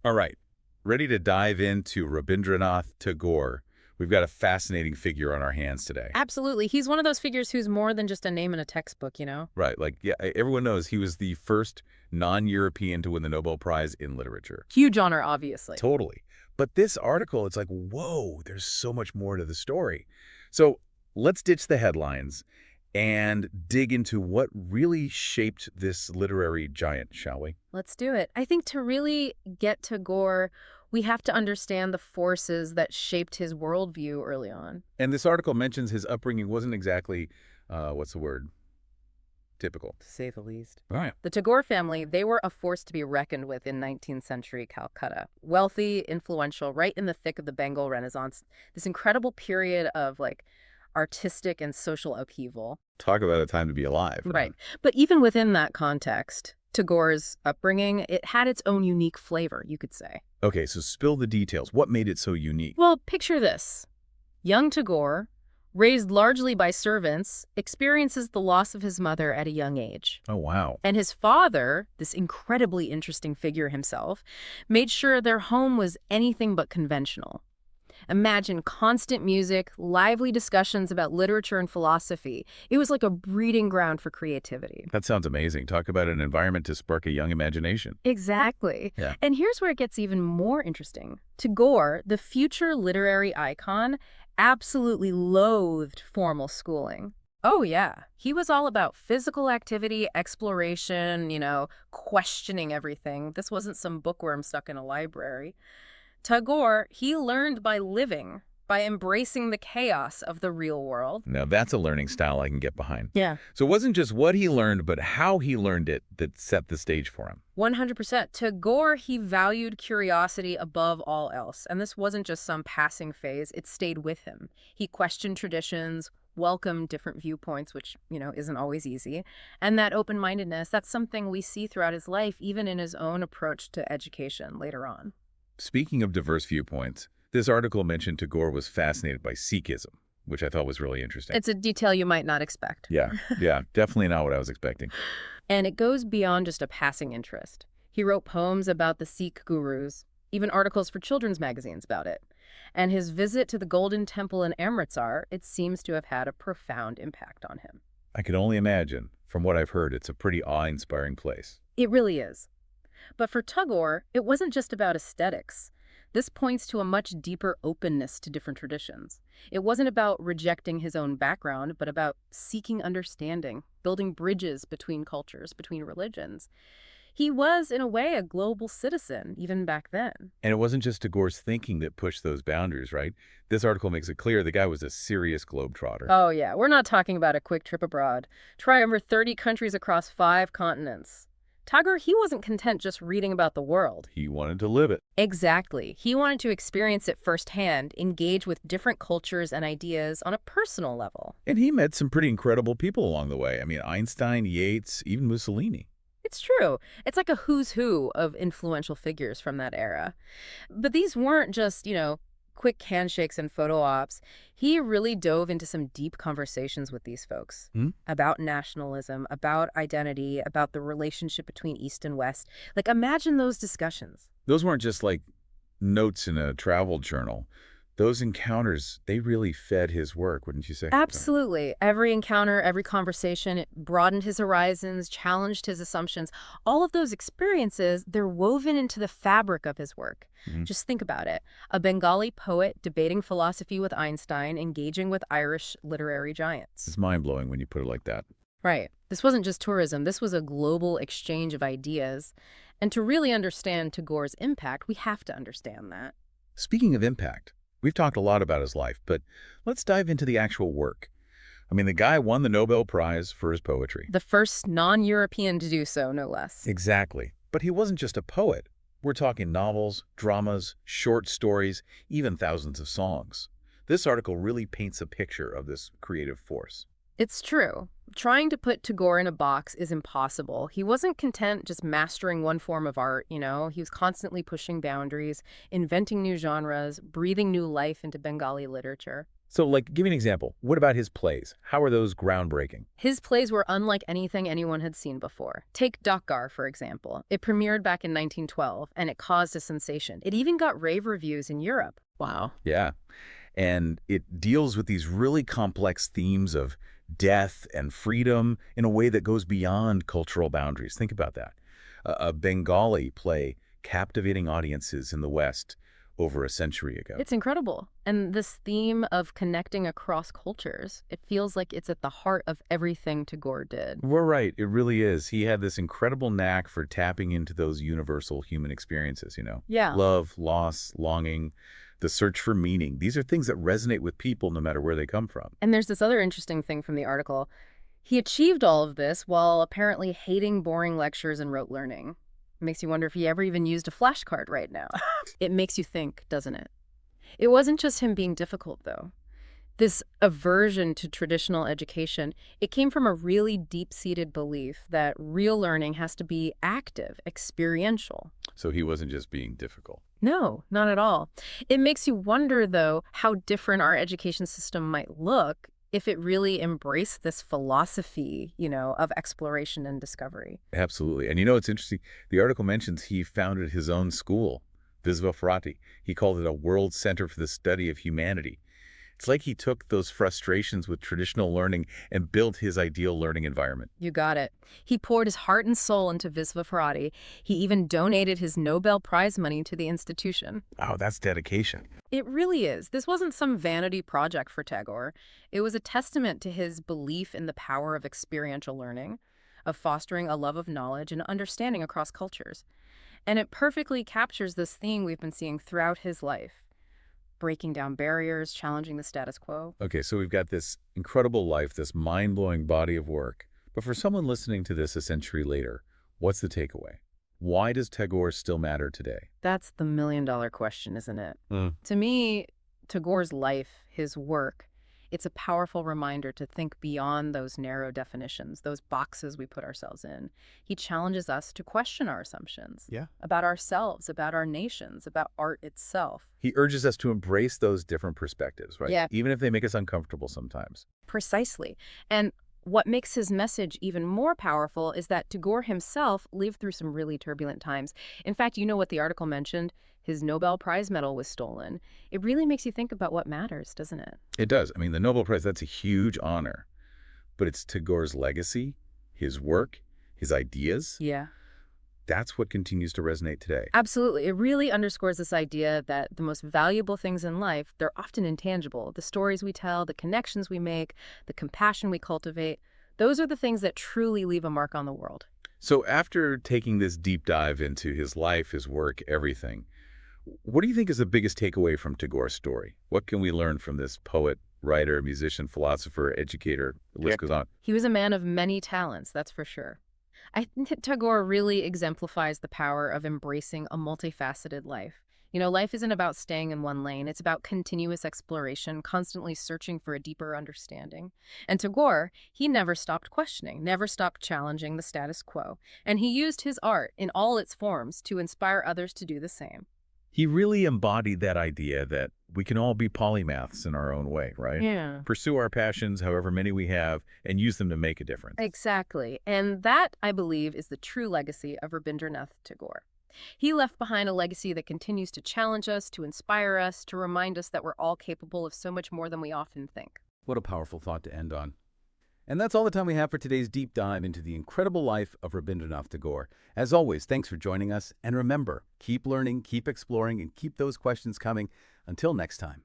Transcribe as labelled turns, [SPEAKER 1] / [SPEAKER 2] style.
[SPEAKER 1] All right, ready to dive into Rabindranath Tagore. We've got a fascinating figure on our hands today.
[SPEAKER 2] Absolutely. He's one of those figures who's more than just a name in a textbook.
[SPEAKER 1] Right, like, yeah, everyone knows he was the first non-European to win the Nobel Prize in literature.
[SPEAKER 2] Huge honor, obviously.
[SPEAKER 1] Totally. But this article, it's like, whoa, there's so much more to the story. So let's ditch the headlines and dig into what really shaped this literary giant, shall we?
[SPEAKER 2] Let's do it. I think to really get to Gore, we have to understand the forces that shaped his worldview early on.
[SPEAKER 1] And this article mentions his upbringing wasn't exactly, what's the word? Typical.
[SPEAKER 2] To say the least.
[SPEAKER 1] All right.
[SPEAKER 2] The Tagore family, they were a force to be reckoned with in 19th century Calcutta. Wealthy, influential, right in the thick of the Bengal Renaissance. This incredible period of artistic and social upheaval.
[SPEAKER 1] Talk about a time to be alive.
[SPEAKER 2] Right. But even within that context, Tagore's upbringing, it had its own unique flavor, you could say.
[SPEAKER 1] Okay, so spill the details. What made it so unique?
[SPEAKER 2] Well, picture this. Young Tagore, raised largely by servants, experiences the loss of his mother at a young age.
[SPEAKER 1] Oh, wow.
[SPEAKER 2] And his father, this incredibly interesting figure himself, made sure their home was anything but conventional. Imagine constant music, lively discussions about literature and philosophy. It was like a breeding ground for creativity.
[SPEAKER 1] That sounds amazing. Talk about an environment to spark a young imagination.
[SPEAKER 2] Exactly.
[SPEAKER 1] Yeah.
[SPEAKER 2] And here's where it gets even more interesting. Tagore, the future literary icon, absolutely loathed formal schooling. Oh, yeah. He was all about physical activity, exploration, questioning everything. This wasn't some bookworm stuck in a library. Tagore, he learned by living, by embracing the chaos of the real world.
[SPEAKER 1] Now, that's a learning style I can get behind.
[SPEAKER 2] Yeah.
[SPEAKER 1] So it wasn't just what he learned, but how he learned it that set the stage for him.
[SPEAKER 2] 100%. Tagore, he valued curiosity above all else. And this wasn't just some passing phase. It stayed with him. He questioned traditions, welcomed different viewpoints, which, isn't always easy. And that open-mindedness, that's something we see throughout his life, even in his own approach to education later on.
[SPEAKER 1] Speaking of diverse viewpoints, this article mentioned Tagore was fascinated by Sikhism, which I thought was really interesting.
[SPEAKER 2] It's a detail you might not expect.
[SPEAKER 1] Yeah, definitely not what I was expecting.
[SPEAKER 2] And it goes beyond just a passing interest. He wrote poems about the Sikh gurus, even articles for children's magazines about it. And his visit to the Golden Temple in Amritsar, it seems to have had a profound impact on him.
[SPEAKER 1] I can only imagine. From what I've heard, it's a pretty awe-inspiring place.
[SPEAKER 2] It really is. But for Tagore, it wasn't just about aesthetics. This points to a much deeper openness to different traditions. It wasn't about rejecting his own background, but about seeking understanding, building bridges between cultures, between religions. He was, in a way, a global citizen, even back then.
[SPEAKER 1] And it wasn't just Tagore's thinking that pushed those boundaries, right? This article makes it clear the guy was a serious globetrotter.
[SPEAKER 2] Oh, yeah. We're not talking about a quick trip abroad. Try over 30 countries across 5 continents. Tagore, he wasn't content just reading about the world.
[SPEAKER 1] He wanted to live it.
[SPEAKER 2] Exactly. He wanted to experience it firsthand, engage with different cultures and ideas on a personal level.
[SPEAKER 1] And he met some pretty incredible people along the way. I mean, Einstein, Yeats, even Mussolini.
[SPEAKER 2] It's true. It's like a who's who of influential figures from that era. But these weren't just, quick handshakes and photo ops. He really dove into some deep conversations with these folks about nationalism, about identity, about the relationship between East and West. Imagine those discussions.
[SPEAKER 1] Those weren't just like notes in a travel journal. Those encounters, they really fed his work, wouldn't you say?
[SPEAKER 2] Absolutely. Every encounter, every conversation, it broadened his horizons, challenged his assumptions. All of those experiences, they're woven into the fabric of his work. Just think about it. A Bengali poet debating philosophy with Einstein, engaging with Irish literary giants.
[SPEAKER 1] It's mind-blowing when you put it like that.
[SPEAKER 2] Right. This wasn't just tourism. This was a global exchange of ideas. And to really understand Tagore's impact, we have to understand that.
[SPEAKER 1] Speaking of impact, we've talked a lot about his life, but let's dive into the actual work. I mean, the guy won the Nobel Prize for his poetry.
[SPEAKER 2] The first non-European to do so, no less.
[SPEAKER 1] Exactly. But he wasn't just a poet. We're talking novels, dramas, short stories, even thousands of songs. This article really paints a picture of this creative force.
[SPEAKER 2] It's true. Trying to put Tagore in a box is impossible. He wasn't content just mastering one form of art, He was constantly pushing boundaries, inventing new genres, breathing new life into Bengali literature.
[SPEAKER 1] So, like, give me an example. What about his plays? How are those groundbreaking?
[SPEAKER 2] His plays were unlike anything anyone had seen before. Take Dakar, for example. It premiered back in 1912, and it caused a sensation. It even got rave reviews in Europe. Wow.
[SPEAKER 1] Yeah. And it deals with these really complex themes of death and freedom in a way that goes beyond cultural boundaries. Think about that. A Bengali play captivating audiences in the West over a century ago.
[SPEAKER 2] It's incredible. And this theme of connecting across cultures, it feels like it's at the heart of everything Tagore did.
[SPEAKER 1] We're right. It really is. He had this incredible knack for tapping into those universal human experiences,
[SPEAKER 2] Yeah.
[SPEAKER 1] love, loss, longing, the search for meaning. These are things that resonate with people no matter where they come from.
[SPEAKER 2] And there's this other interesting thing from the article. He achieved all of this while apparently hating boring lectures and rote learning. Makes you wonder if he ever even used a flashcard right now. It makes you think, doesn't it? It wasn't just him being difficult, though. This aversion to traditional education, it came from a really deep-seated belief that real learning has to be active, experiential.
[SPEAKER 1] So he wasn't just being difficult.
[SPEAKER 2] No, not at all. It makes you wonder, though, how different our education system might look if it really embraced this philosophy, of exploration and discovery.
[SPEAKER 1] Absolutely. And it's interesting. The article mentions he founded his own school, Visva. He called it a world center for the study of humanity. It's like he took those frustrations with traditional learning and built his ideal learning environment.
[SPEAKER 2] You got it. He poured his heart and soul into Visva. He even donated his Nobel Prize money to the institution.
[SPEAKER 1] Oh, that's dedication.
[SPEAKER 2] It really is. This wasn't some vanity project for Tagore. It was a testament to his belief in the power of experiential learning, of fostering a love of knowledge and understanding across cultures. And it perfectly captures this theme we've been seeing throughout his life. Breaking down barriers, challenging the status quo.
[SPEAKER 1] Okay, so we've got this incredible life, this mind-blowing body of work. But for someone listening to this a century later, what's the takeaway? Why does Tagore still matter today?
[SPEAKER 2] That's the million-dollar question, isn't it?
[SPEAKER 1] Mm.
[SPEAKER 2] To me, Tagore's life, his work, it's a powerful reminder to think beyond those narrow definitions, those boxes we put ourselves in. He challenges us to question our assumptions about ourselves, about our nations, about art itself.
[SPEAKER 1] He urges us to embrace those different perspectives, right?
[SPEAKER 2] Yeah.
[SPEAKER 1] Even if they make us uncomfortable sometimes.
[SPEAKER 2] Precisely. And what makes his message even more powerful is that Tagore himself lived through some really turbulent times. In fact, you know what the article mentioned? His Nobel Prize medal was stolen. It really makes you think about what matters, doesn't it?
[SPEAKER 1] It does. I mean, the Nobel Prize, that's a huge honor. But it's Tagore's legacy, his work, his ideas.
[SPEAKER 2] Yeah.
[SPEAKER 1] That's what continues to resonate today.
[SPEAKER 2] Absolutely. It really underscores this idea that the most valuable things in life, they're often intangible. The stories we tell, the connections we make, the compassion we cultivate, those are the things that truly leave a mark on the world.
[SPEAKER 1] So after taking this deep dive into his life, his work, everything, what do you think is the biggest takeaway from Tagore's story? What can we learn from this poet, writer, musician, philosopher, educator? The list goes on.
[SPEAKER 2] He was a man of many talents, that's for sure. I think that Tagore really exemplifies the power of embracing a multifaceted life. Life isn't about staying in one lane. It's about continuous exploration, constantly searching for a deeper understanding. And Tagore, he never stopped questioning, never stopped challenging the status quo. And he used his art in all its forms to inspire others to do the same.
[SPEAKER 1] He really embodied that idea that we can all be polymaths in our own way, right?
[SPEAKER 2] Yeah.
[SPEAKER 1] Pursue our passions, however many we have, and use them to make a difference.
[SPEAKER 2] Exactly. And that, I believe, is the true legacy of Rabindranath Tagore. He left behind a legacy that continues to challenge us, to inspire us, to remind us that we're all capable of so much more than we often think.
[SPEAKER 1] What a powerful thought to end on. And that's all the time we have for today's deep dive into the incredible life of Rabindranath Tagore. As always, thanks for joining us. And remember, keep learning, keep exploring, and keep those questions coming. Until next time.